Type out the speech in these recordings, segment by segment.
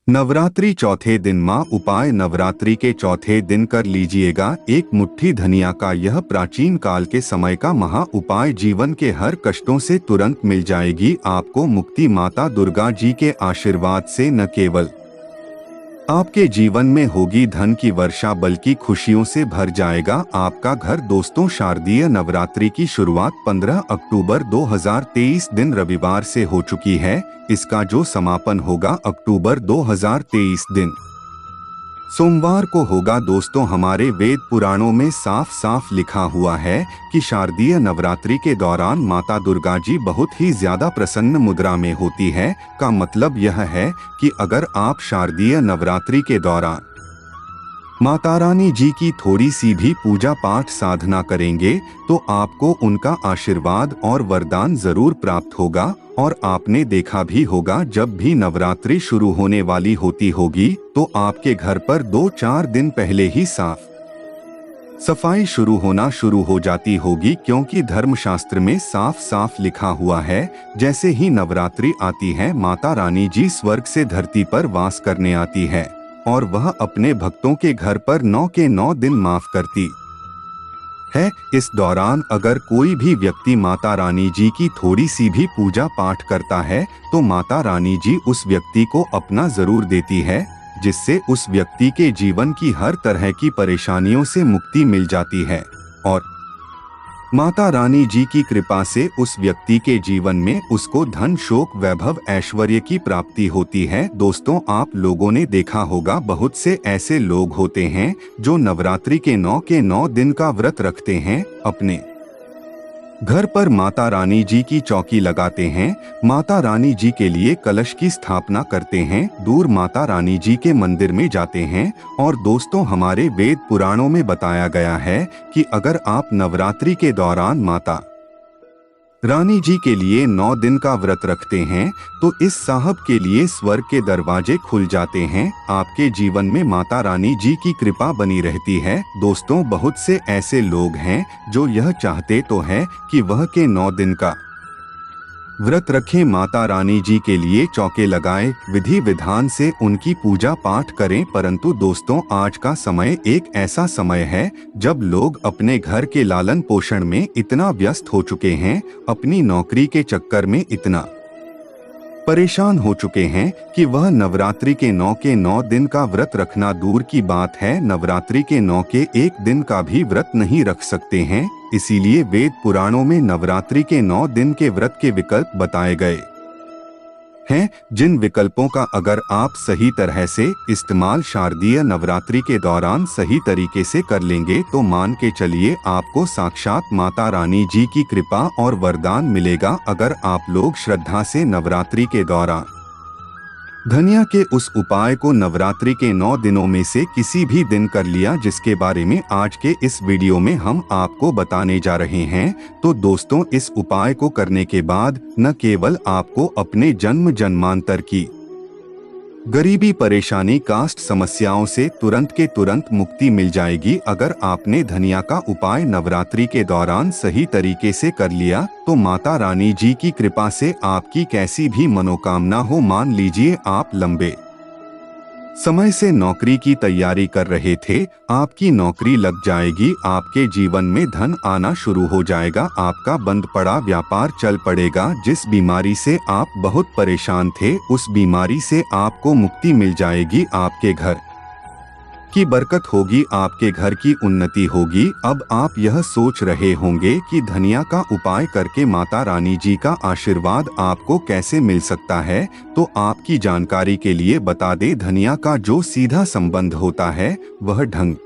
नवरात्रि चौथे दिन माँ उपाय नवरात्रि के चौथे दिन कर लीजिएगा। एक मुट्ठी धनिया का यह प्राचीन काल के समय का महा उपाय जीवन के हर कष्टों से तुरंत मिल जाएगी आपको मुक्ति। माता दुर्गा जी के आशीर्वाद से न केवल आपके जीवन में होगी धन की वर्षा बल्कि खुशियों से भर जाएगा आपका घर। दोस्तों, शारदीय नवरात्रि की शुरुआत 15 अक्टूबर 2023 दिन रविवार से हो चुकी है। इसका जो समापन होगा अक्टूबर 2023 दिन सोमवार को होगा। दोस्तों, हमारे वेद पुराणों में साफ साफ लिखा हुआ है कि शारदीय नवरात्रि के दौरान माता दुर्गा जी बहुत ही ज्यादा प्रसन्न मुद्रा में होती है। का मतलब यह है कि अगर आप शारदीय नवरात्रि के दौरान माता रानी जी की थोड़ी सी भी पूजा पाठ साधना करेंगे तो आपको उनका आशीर्वाद और वरदान जरूर प्राप्त होगा। और आपने देखा भी होगा, जब भी नवरात्रि शुरू होने वाली होती होगी तो आपके घर पर 2-4 दिन पहले ही साफ सफाई शुरू हो जाती होगी, क्योंकि धर्मशास्त्र में साफ साफ लिखा हुआ है जैसे ही नवरात्रि आती है माता रानी जी स्वर्ग से धरती पर वास करने आती है और वह अपने भक्तों के घर पर 9 के 9 दिन माफ करती है। इस दौरान अगर कोई भी व्यक्ति माता रानी जी की थोड़ी सी भी पूजा पाठ करता है तो माता रानी जी उस व्यक्ति को अपना जरूर देती है, जिससे उस व्यक्ति के जीवन की हर तरह की परेशानियों से मुक्ति मिल जाती है और माता रानी जी की कृपा से उस व्यक्ति के जीवन में उसको धन शोक वैभव ऐश्वर्य की प्राप्ति होती है। दोस्तों, आप लोगों ने देखा होगा, बहुत से ऐसे लोग होते हैं जो नवरात्रि के 9 के 9 दिन का व्रत रखते हैं, अपने घर पर माता रानी जी की चौकी लगाते हैं, माता रानी जी के लिए कलश की स्थापना करते हैं, दूर माता रानी जी के मंदिर में जाते हैं। और दोस्तों, हमारे वेद पुराणों में बताया गया है कि अगर आप नवरात्रि के दौरान माता रानी जी के लिए 9 दिन का व्रत रखते हैं तो इस साहब के लिए स्वर्ग के दरवाजे खुल जाते हैं। आपके जीवन में माता रानी जी की कृपा बनी रहती है। दोस्तों, बहुत से ऐसे लोग हैं जो यह चाहते तो है कि वह के 9 दिन का व्रत रखें, माता रानी जी के लिए चौके लगाएं, विधि विधान से उनकी पूजा पाठ करें, परंतु दोस्तों, आज का समय एक ऐसा समय है जब लोग अपने घर के लालन पोषण में इतना व्यस्त हो चुके हैं, अपनी नौकरी के चक्कर में इतना परेशान हो चुके हैं कि वह नवरात्रि के 9 के 9 दिन का व्रत रखना दूर की बात है, नवरात्रि के 9 के 1 दिन का भी व्रत नहीं रख सकते हैं। इसीलिए वेद पुराणों में नवरात्रि के 9 दिन के व्रत के विकल्प बताए गए हैं, जिन विकल्पों का अगर आप सही तरह से इस्तेमाल शारदीय नवरात्रि के दौरान सही तरीके से कर लेंगे तो मान के चलिए आपको साक्षात माता रानी जी की कृपा और वरदान मिलेगा। अगर आप लोग श्रद्धा से नवरात्रि के दौरान धनिया के उस उपाय को नवरात्रि के 9 दिनों में से किसी भी दिन कर लिया, जिसके बारे में आज के इस वीडियो में हम आपको बताने जा रहे हैं, तो दोस्तों, इस उपाय को करने के बाद न केवल आपको अपने जन्म जन्मांतर की गरीबी परेशानी कास्ट समस्याओं से तुरंत के तुरंत मुक्ति मिल जाएगी। अगर आपने धनिया का उपाय नवरात्रि के दौरान सही तरीके से कर लिया तो माता रानी जी की कृपा से आपकी कैसी भी मनोकामना हो, मान लीजिए आप लंबे समय से नौकरी की तैयारी कर रहे थे, आपकी नौकरी लग जाएगी, आपके जीवन में धन आना शुरू हो जाएगा, आपका बंद पड़ा व्यापार चल पड़ेगा, जिस बीमारी से आप बहुत परेशान थे उस बीमारी से आपको मुक्ति मिल जाएगी, आपके घर की बरकत होगी, आपके घर की उन्नति होगी। अब आप यह सोच रहे होंगे कि धनिया का उपाय करके माता रानी जी का आशीर्वाद आपको कैसे मिल सकता है, तो आपकी जानकारी के लिए बता दें, धनिया का जो सीधा संबंध होता है वह ढंग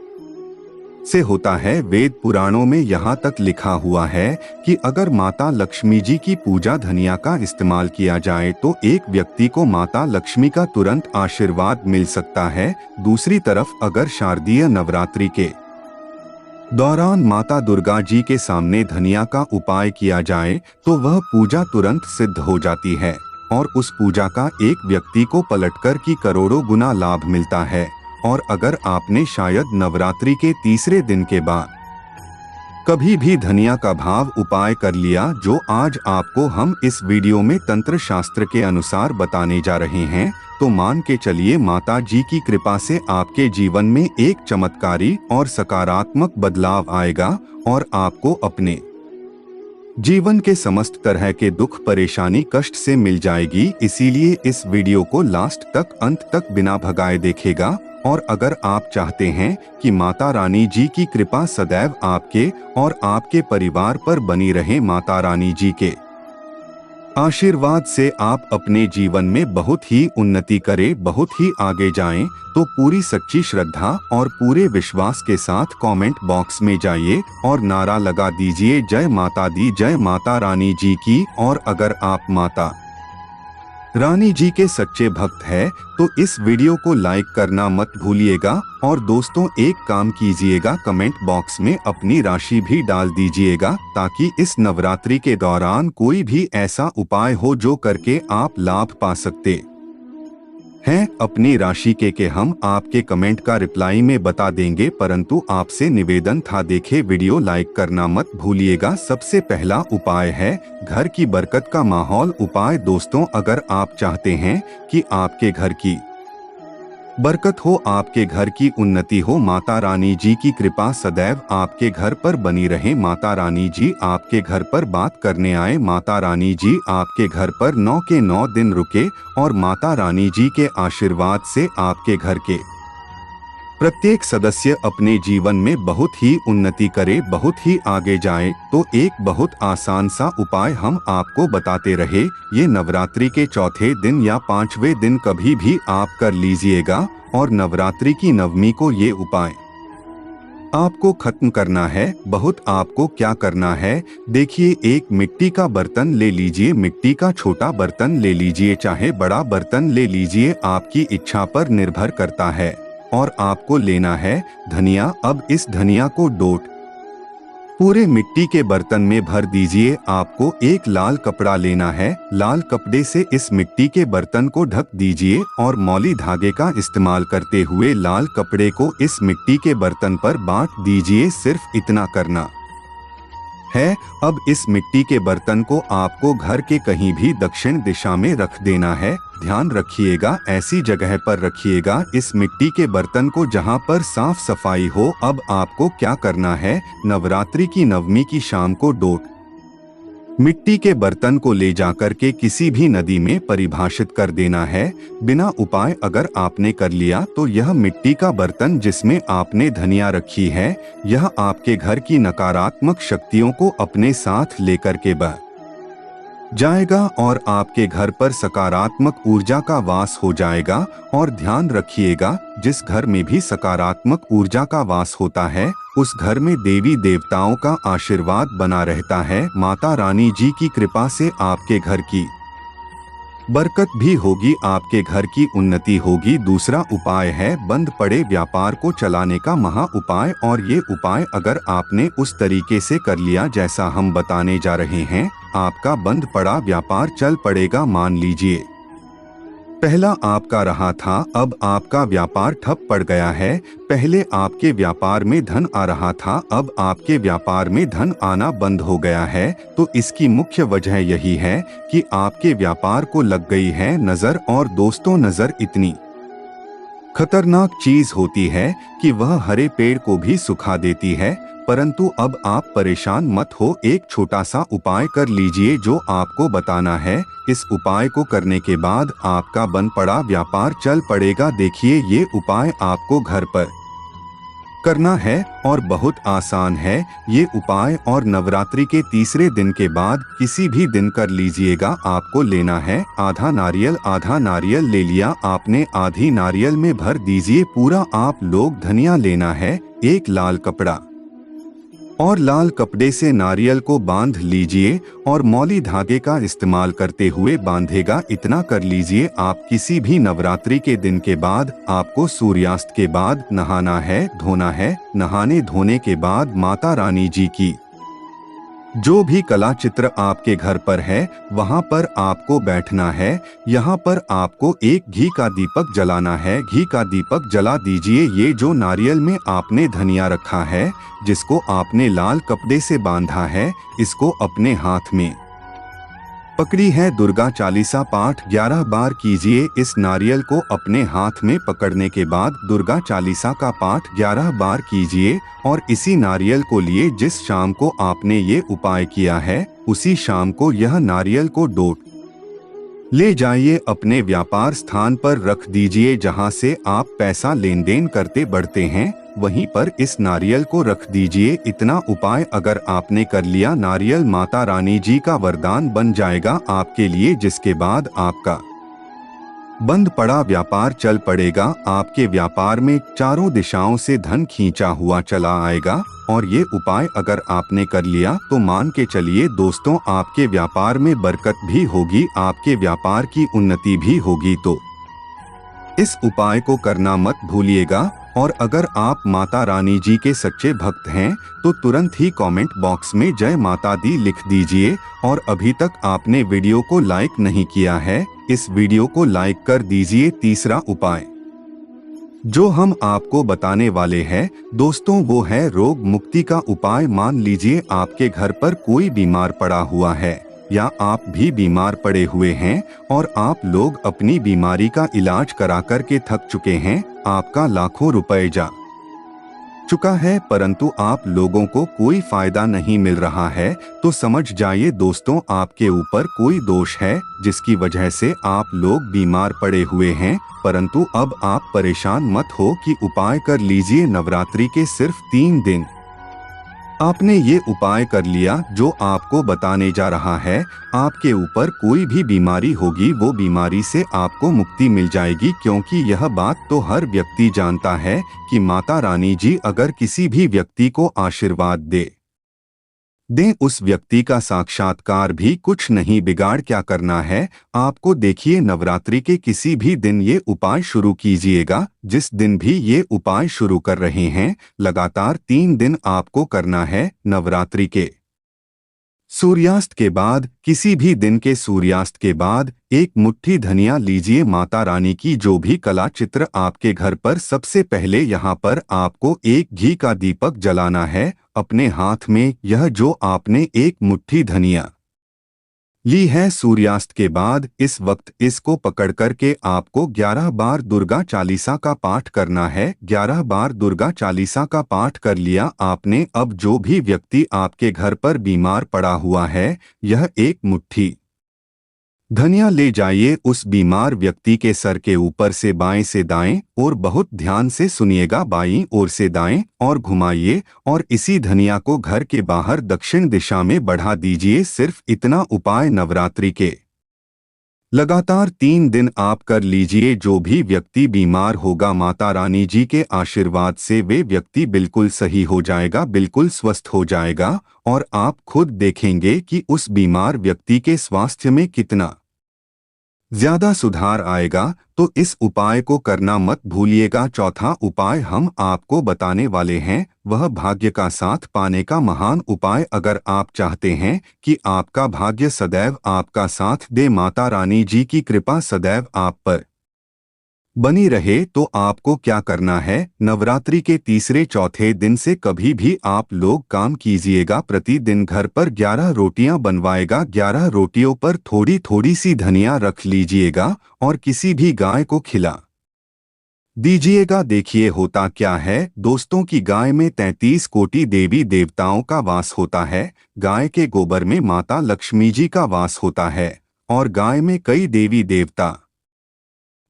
से होता है। वेद पुराणों में यहाँ तक लिखा हुआ है कि अगर माता लक्ष्मी जी की पूजा धनिया का इस्तेमाल किया जाए तो एक व्यक्ति को माता लक्ष्मी का तुरंत आशीर्वाद मिल सकता है। दूसरी तरफ अगर शारदीय नवरात्रि के दौरान माता दुर्गा जी के सामने धनिया का उपाय किया जाए तो वह पूजा तुरंत सिद्ध हो जाती है और उस पूजा का एक व्यक्ति को पलटकर की करोड़ों गुना लाभ मिलता है। और अगर आपने शायद नवरात्रि के तीसरे दिन के बाद कभी भी धनिया का भाव उपाय कर लिया जो आज आपको हम इस वीडियो में तंत्र शास्त्र के अनुसार बताने जा रहे हैं, तो मान के चलिए माता जी की कृपा से आपके जीवन में एक चमत्कारी और सकारात्मक बदलाव आएगा और आपको अपने जीवन के समस्त तरह के दुख परेशानी कष्ट से मिल जाएगी। इसीलिए इस वीडियो को लास्ट तक अंत तक बिना भगाए देखेगा। और अगर आप चाहते हैं कि माता रानी जी की कृपा सदैव आपके और आपके परिवार पर बनी रहे, माता रानी जी के आशीर्वाद से आप अपने जीवन में बहुत ही उन्नति करें, बहुत ही आगे जाएं, तो पूरी सच्ची श्रद्धा और पूरे विश्वास के साथ कमेंट बॉक्स में जाइए और नारा लगा दीजिए जय माता दी, जय माता रानी जी की। और अगर आप माता रानी जी के सच्चे भक्त हैं तो इस वीडियो को लाइक करना मत भूलिएगा। और दोस्तों एक काम कीजिएगा, कमेंट बॉक्स में अपनी राशि भी डाल दीजिएगा ताकि इस नवरात्रि के दौरान कोई भी ऐसा उपाय हो जो करके आप लाभ पा सकते हैं। अपनी राशि के हम आपके कमेंट का रिप्लाई में बता देंगे, परंतु आपसे निवेदन था देखे वीडियो लाइक करना मत भूलिएगा। सबसे पहला उपाय है घर की बरकत का माहौल उपाय। दोस्तों अगर आप चाहते हैं कि आपके घर की बरकत हो, आपके घर की उन्नति हो, माता रानी जी की कृपा सदैव आपके घर पर बनी रहे, माता रानी जी आपके घर पर बात करने आए, माता रानी जी आपके घर पर 9 के 9 दिन रुके और माता रानी जी के आशीर्वाद से आपके घर के प्रत्येक सदस्य अपने जीवन में बहुत ही उन्नति करे, बहुत ही आगे जाए, तो एक बहुत आसान सा उपाय हम आपको बताते रहे। ये नवरात्रि के चौथे दिन या 5वें दिन कभी भी आप कर लीजिएगा और नवरात्रि की नवमी को ये उपाय आपको खत्म करना है। बहुत आपको क्या करना है, देखिए एक मिट्टी का बर्तन ले लीजिए, मिट्टी का छोटा बर्तन ले लीजिए, चाहे बड़ा बर्तन ले लीजिए, आपकी इच्छा पर निर्भर करता है। और आपको लेना है धनिया। अब इस धनिया को पूरे मिट्टी के बर्तन में भर दीजिए। आपको एक लाल कपड़ा लेना है, लाल कपड़े से इस मिट्टी के बर्तन को ढक दीजिए और मौली धागे का इस्तेमाल करते हुए लाल कपड़े को इस मिट्टी के बर्तन पर बांट दीजिए। सिर्फ इतना करना है। अब इस मिट्टी के बर्तन को आपको घर के कहीं भी दक्षिण दिशा में रख देना है। ध्यान रखिएगा ऐसी जगह पर रखिएगा इस मिट्टी के बर्तन को जहां पर साफ सफाई हो। अब आपको क्या करना है, नवरात्रि की नवमी की शाम को मिट्टी के बर्तन को ले जाकर के किसी भी नदी में परिभाषित कर देना है। बिना उपाय अगर आपने कर लिया तो यह मिट्टी का बर्तन जिसमें आपने धनिया रखी है, यह आपके घर की नकारात्मक शक्तियों को अपने साथ लेकर के बह जाएगा और आपके घर पर सकारात्मक ऊर्जा का वास हो जाएगा। और ध्यान रखिएगा जिस घर में भी सकारात्मक ऊर्जा का वास होता है उस घर में देवी देवताओं का आशीर्वाद बना रहता है। माता रानी जी की कृपा से आपके घर की बरकत भी होगी, आपके घर की उन्नति होगी। दूसरा उपाय है बंद पड़े व्यापार को चलाने का महा उपाय। और ये उपाय अगर आपने उस तरीके से कर लिया जैसा हम बताने जा रहे हैं, आपका बंद पड़ा व्यापार चल पड़ेगा। मान लीजिए पहला आपका रहा था, अब आपका व्यापार ठप पड़ गया है। पहले आपके व्यापार में धन आ रहा था, अब आपके व्यापार में धन आना बंद हो गया है। तो इसकी मुख्य वजह यही है कि आपके व्यापार को लग गई है नजर। और दोस्तों नजर इतनी खतरनाक चीज होती है कि वह हरे पेड़ को भी सुखा देती है। परंतु अब आप परेशान मत हो, एक छोटा सा उपाय कर लीजिए जो आपको बताना है। इस उपाय को करने के बाद आपका बंद पड़ा व्यापार चल पड़ेगा। देखिए ये उपाय आपको घर पर करना है और बहुत आसान है ये उपाय। और नवरात्रि के तीसरे दिन के बाद किसी भी दिन कर लीजिएगा। आपको लेना है आधा नारियल ले लिया आपने, आधी नारियल में भर दीजिए पूरा आप लोग धनिया लेना है। एक लाल कपड़ा और लाल कपड़े से नारियल को बांध लीजिए और मौली धागे का इस्तेमाल करते हुए बांधेगा। इतना कर लीजिए। आप किसी भी नवरात्रि के दिन के बाद आपको सूर्यास्त के बाद नहाना है, धोना है। नहाने धोने के बाद माता रानी जी की जो भी कला चित्र आपके घर पर है वहां पर आपको बैठना है। यहाँ पर आपको एक घी का दीपक जलाना है। घी का दीपक जला दीजिए। ये जो नारियल में आपने धनिया रखा है, जिसको आपने लाल कपड़े से बांधा है, इसको अपने हाथ में पकड़ी है। दुर्गा चालीसा पाठ 11 बार कीजिए। इस नारियल को अपने हाथ में पकड़ने के बाद दुर्गा चालीसा का पाठ 11 बार कीजिए और इसी नारियल को लिए जिस शाम को आपने ये उपाय किया है, उसी शाम को यह नारियल को डोट ले जाइए, अपने व्यापार स्थान पर रख दीजिए। जहां से आप पैसा लेन देन करते बढ़ते हैं, वहीं पर इस नारियल को रख दीजिए। इतना उपाय अगर आपने कर लिया, नारियल माता रानी जी का वरदान बन जाएगा आपके लिए, जिसके बाद आपका बंद पड़ा व्यापार चल पड़ेगा। आपके व्यापार में चारों दिशाओं से धन खींचा हुआ चला आएगा। और ये उपाय अगर आपने कर लिया तो मान के चलिए दोस्तों, आपके व्यापार में बरकत भी होगी, आपके व्यापार की उन्नति भी होगी। तो इस उपाय को करना मत भूलिएगा। और अगर आप माता रानी जी के सच्चे भक्त हैं तो तुरंत ही कमेंट बॉक्स में जय माता दी लिख दीजिए। और अभी तक आपने वीडियो को लाइक नहीं किया है, इस वीडियो को लाइक कर दीजिए। तीसरा उपाय जो हम आपको बताने वाले हैं दोस्तों, वो है रोग मुक्ति का उपाय। मान लीजिए आपके घर पर कोई बीमार पड़ा हुआ है या आप भी बीमार पड़े हुए हैं और आप लोग अपनी बीमारी का इलाज करा कर के थक चुके हैं। आपका लाखों रुपए जा चुका है, परंतु आप लोगों को कोई फायदा नहीं मिल रहा है। तो समझ जाइए दोस्तों, आपके ऊपर कोई दोष है जिसकी वजह से आप लोग बीमार पड़े हुए हैं। परंतु अब आप परेशान मत हो कि उपाय कर लीजिए। नवरात्रि के सिर्फ 3 दिन आपने ये उपाय कर लिया जो आपको बताने जा रहा है, आपके ऊपर कोई भी बीमारी होगी वो बीमारी से आपको मुक्ति मिल जाएगी। क्योंकि यह बात तो हर व्यक्ति जानता है कि माता रानी जी अगर किसी भी व्यक्ति को आशीर्वाद दें, उस व्यक्ति का साक्षात्कार भी कुछ नहीं बिगाड़। क्या करना है आपको, देखिए नवरात्रि के किसी भी दिन ये उपाय शुरू कीजिएगा। जिस दिन भी ये उपाय शुरू कर रहे हैं, लगातार 3 दिन आपको करना है। नवरात्रि के सूर्यास्त के बाद, किसी भी दिन के सूर्यास्त के बाद एक मुट्ठी धनिया लीजिए। माता रानी की जो भी कला चित्र आपके घर पर, सबसे पहले यहाँ पर आपको एक घी का दीपक जलाना है अपने हाथ में। यह जो आपने एक मुट्ठी धनिया ली है, सूर्यास्त के बाद इस वक्त इसको पकड़ कर के आपको 11 बार दुर्गा चालीसा का पाठ करना है। 11 बार दुर्गा चालीसा का पाठ कर लिया आपने। अब जो भी व्यक्ति आपके घर पर बीमार पड़ा हुआ है, यह एक मुट्ठी धनिया ले जाइए उस बीमार व्यक्ति के सर के ऊपर से बाएं से दाएं और बहुत ध्यान से सुनिएगा, बाईं ओर से दाएं और घुमाइए और इसी धनिया को घर के बाहर दक्षिण दिशा में बढ़ा दीजिए। सिर्फ इतना उपाय नवरात्रि के लगातार 3 दिन आप कर लीजिए। जो भी व्यक्ति बीमार होगा, माता रानी जी के आशीर्वाद से वे व्यक्ति बिल्कुल सही हो जाएगा, बिल्कुल स्वस्थ हो जाएगा। और आप खुद देखेंगे कि उस बीमार व्यक्ति के स्वास्थ्य में कितना ज्यादा सुधार आएगा। तो इस उपाय को करना मत भूलिएगा। चौथा उपाय हम आपको बताने वाले हैं, वह भाग्य का साथ पाने का महान उपाय। अगर आप चाहते हैं कि आपका भाग्य सदैव आपका साथ दे, माता रानी जी की कृपा सदैव आप पर बनी रहे, तो आपको क्या करना है, नवरात्रि के तीसरे चौथे दिन से कभी भी आप लोग काम कीजिएगा। प्रतिदिन घर पर 11 रोटियां बनवाएगा। 11 रोटियों पर थोड़ी थोड़ी सी धनिया रख लीजिएगा और किसी भी गाय को खिला दीजिएगा। देखिए होता क्या है दोस्तों की गाय में 33 कोटि देवी देवताओं का वास होता है। गाय के गोबर में माता लक्ष्मी जी का वास होता है और गाय में कई देवी देवता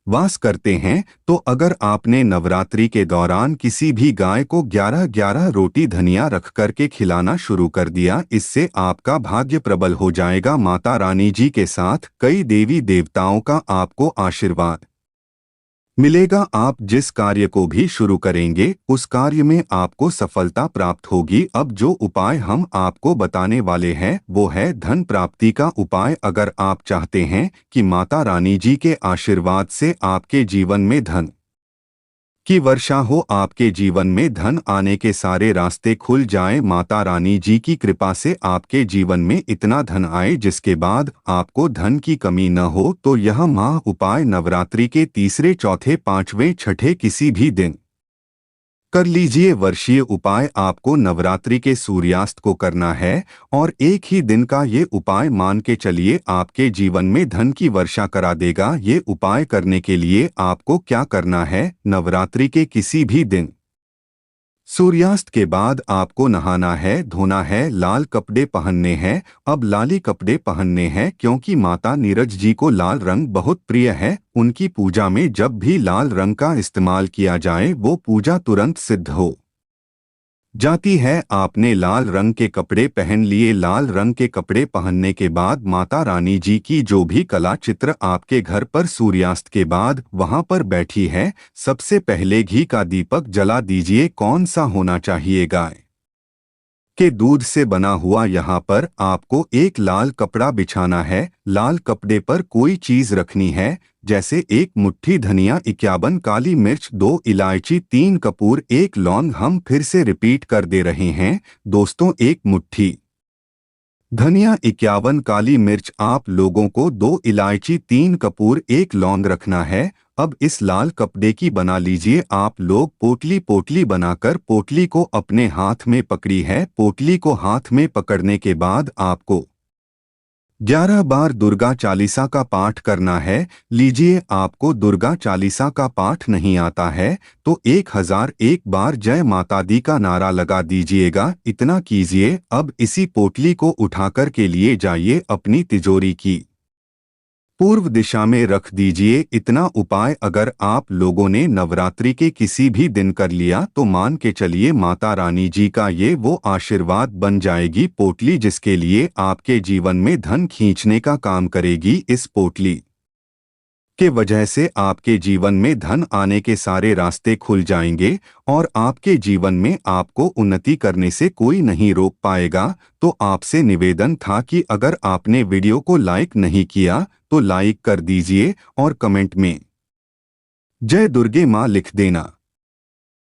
वास करते हैं। तो अगर आपने नवरात्रि के दौरान किसी भी गाय को 11-11 रोटी धनिया रख करके खिलाना शुरू कर दिया, इससे आपका भाग्य प्रबल हो जाएगा। माता रानी जी के साथ कई देवी देवताओं का आपको आशीर्वाद मिलेगा। आप जिस कार्य को भी शुरू करेंगे उस कार्य में आपको सफलता प्राप्त होगी। अब जो उपाय हम आपको बताने वाले हैं वो है धन प्राप्ति का उपाय। अगर आप चाहते हैं कि माता रानी जी के आशीर्वाद से आपके जीवन में धन की वर्षा हो, आपके जीवन में धन आने के सारे रास्ते खुल जाएं। माता रानी जी की कृपा से आपके जीवन में इतना धन आए जिसके बाद आपको धन की कमी न हो। तो यह माह उपाय नवरात्रि के तीसरे, चौथे, पांचवें, छठे किसी भी दिन कर लीजिए। वर्षीय उपाय आपको नवरात्रि के सूर्यास्त को करना है और एक ही दिन का ये उपाय मान के चलिए आपके जीवन में धन की वर्षा करा देगा। ये उपाय करने के लिए आपको क्या करना है? नवरात्रि के किसी भी दिन सूर्यास्त के बाद आपको नहाना है, धोना है, लाल कपड़े पहनने हैं। अब लाली कपड़े पहनने हैं क्योंकि माता नीरज जी को लाल रंग बहुत प्रिय है। उनकी पूजा में जब भी लाल रंग का इस्तेमाल किया जाए वो पूजा तुरंत सिद्ध हो जाती है। आपने लाल रंग के कपड़े पहन लिए। लाल रंग के कपड़े पहनने के बाद माता रानी जी की जो भी कला चित्र आपके घर पर सूर्यास्त के बाद वहां पर बैठी है, सबसे पहले घी का दीपक जला दीजिए। कौन सा होना चाहिए? गाय के दूध से बना हुआ। यहाँ पर आपको एक लाल कपड़ा बिछाना है। लाल कपड़े पर कोई चीज रखनी है, जैसे एक मुट्ठी धनिया, 51 काली मिर्च, 2 इलायची, 3 कपूर, 1 लौंग। हम फिर से रिपीट कर दे रहे हैं दोस्तों, एक मुट्ठी धनिया, 51 काली मिर्च, आप लोगों को 2 इलायची, 3 कपूर, 1 लौंग रखना है। अब इस लाल कपड़े की बना लीजिए आप लोग पोटली। पोटली बनाकर पोटली को अपने हाथ में पकड़ी है। पोटली को हाथ में पकड़ने के बाद आपको 11 बार दुर्गा चालीसा का पाठ करना है। लीजिए, आपको दुर्गा चालीसा का पाठ नहीं आता है तो 1001 बार जय माता दी का नारा लगा दीजिएगा। इतना कीजिए। अब इसी पोटली को उठाकर के लिए जाइए अपनी तिजोरी की पूर्व दिशा में रख दीजिए। इतना उपाय अगर आप लोगों ने नवरात्रि के किसी भी दिन कर लिया तो मान के चलिए माता रानी जी का ये वो आशीर्वाद बन जाएगी पोटली, जिसके लिए आपके जीवन में धन खींचने का काम करेगी। इस पोटली के वजह से आपके जीवन में धन आने के सारे रास्ते खुल जाएंगे और आपके जीवन में आपको उन्नति करने से कोई नहीं रोक पाएगा। तो आपसे निवेदन था कि अगर आपने वीडियो को लाइक नहीं किया तो लाइक कर दीजिए और कमेंट में जय दुर्गे माँ लिख देना।